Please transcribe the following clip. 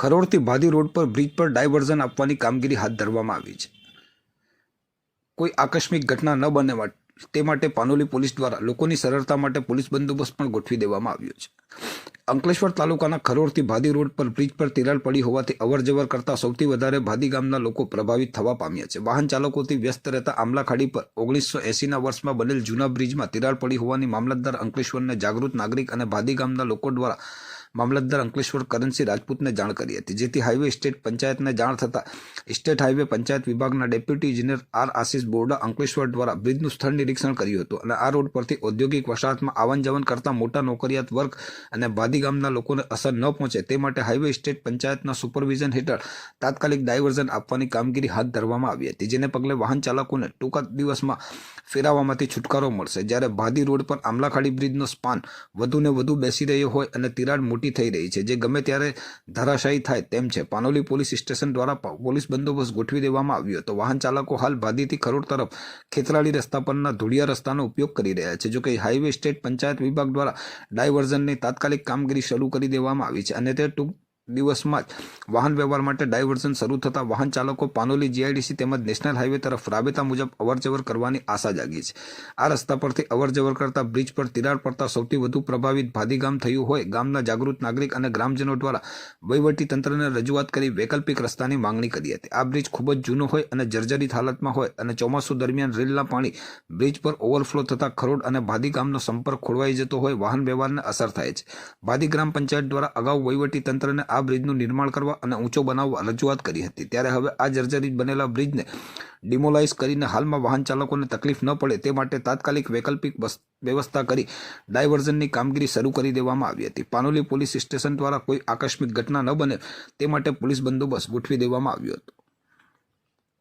ખરોડથી ભાદી road પર bridge પર diversion આપવાની કામગીરી હાથ ધરવામાં આવી છે। કોઈ આકસ્મિક ઘટના ન બને તે માટે પાનોલી પોલીસ દ્વારા લોકોની સરળતા માટે પોલીસ બંદોબસ્ત પણ ગોઠવી દેવામાં આવ્યો છે। અંકલેશ્વર તાલુકાના ખરોડથી ભાદી રોડ પર બ્રિજ પર તિરાડ પડી હોવાથી અવરજવર કરતા સૌથી વધારે ભાદી ગામના લોકો પ્રભાવિત થવા પામ્યા છે। વાહન ચાલકોથી વ્યસ્ત રહેતા આમલા ખાડી પર 1980ના વર્ષમાં બનેલ જૂના બ્રિજમાં તિરાડ પડી હોવાની મામલતદાર અંકલેશ્વરને જાગૃત નાગરિક અને ભાદી ગામના લોકો દ્વારા મામલતદાર અંકલેશ્વર કરણસિંહ રાજપૂતને જાણ કરી હતી, જેથી હાઈવે સ્ટેટ પંચાયતને જાણ થતાં સ્ટેટ હાઈવે પંચાયત વિભાગના ડેપ્યુટી ઇજનેર આર આશિષ બોરડા અંકલેશ્વર દ્વારા બ્રિજનું સ્થળ નિરીક્ષણ કર્યું હતું અને આ રોડ પરથી ઔદ્યોગિક વસાહતમાં આવન જાવન કરતા મોટા નોકરિયાત વર્ગ અને ભાદી ગામના લોકોને અસર ન પહોંચે તે માટે હાઈવે સ્ટેટ પંચાયતના સુપરવિઝન હેઠળ તાત્કાલિક ડાયવર્ઝન આપવાની કામગીરી હાથ ધરવામાં આવી હતી, જેને પગલે વાહન ચાલકોને ટૂંકા દિવસમાં ફેરવવામાંથી છુટકારો મળશે। જ્યારે ભાદી રોડ પર આમલાખાડી બ્રિજનો સ્પાન વધુને વધુ બેસી રહ્યો હોય અને તિરાડ મોટી થઈ રહી છે, જે ગમે ત્યારે ધરાશાયી થાય તેમ છે। પાનોલી પોલીસ સ્ટેશન દ્વારા પોલીસ બંદોબસ્ત ગોઠવી દેવામાં આવ્યો હતો। વાહન ચાલકો હાલ ભાદીથી ખરોડ તરફ ખેતરાળી રસ્તા પરના ધોળિયા રસ્તાનો ઉપયોગ કરી રહ્યા છે, જોકે હાઈવે સ્ટેટ પંચાયત વિભાગ દ્વારા ડાયવર્ઝનની તાત્કાલિક કામગીરી શરૂ કરી દેવામાં આવી છે અને તે ટૂંક દિવસમાં જ વાહન વ્યવહાર માટે ડાયવર્ઝન શરૂ થતા વાહન ચાલકો પાનોલી જીઆઈડીસી તેમજ નેશનલ હાઈવે તરફ રાબેતા મુજબ અવરજવર કરવાની આશા જાગી છે। આ રસ્તા પરથી અવરજવર કરતા બ્રિજ પર તિરાડ પડતા સૌથી વધુ પ્રભાવિત ભાદી ગામ થયું હોય ગામના જાગૃત નાગરિક અને ગ્રામજનો દ્વારા વહીવટી તંત્રને રજૂઆત કરી વૈકલ્પિક રસ્તાની માંગણી કરી હતી। આ બ્રિજ ખૂબ જ જૂનો હોય અને જર્જરિત હાલતમાં હોય અને ચોમાસું દરમિયાન રેલના પાણી બ્રિજ પર ઓવરફ્લો થતા ખરોડ અને ભાદી ગામનો સંપર્ક ખોરવાઈ જતો હોય વાહન વ્યવહારને અસર થાય છે। ભાદી ગ્રામ પંચાયત દ્વારા અગાઉ વહીવટી તંત્રને આ બ્રિજનું નિર્માણ કરવા અને ઊંચો બનાવવા રજૂઆત કરી હતી, ત્યારે હવે આ જર્જરિત બનેલા બ્રિજને ડિમોલાઇઝ કરીને હાલમાં વાહન ચાલકોને તકલીફ ન પડે તે માટે તાત્કાલિક વૈકલ્પિક વ્યવસ્થા કરી ડાયવર્ઝનની કામગીરી શરૂ કરી દેવામાં આવી હતી। પાનોલી પોલીસ સ્ટેશન દ્વારા કોઈ આકસ્મિક ઘટના ન બને તે માટે પોલીસ બંદોબસ્ત ગોઠવી દેવામાં આવ્યો હતો।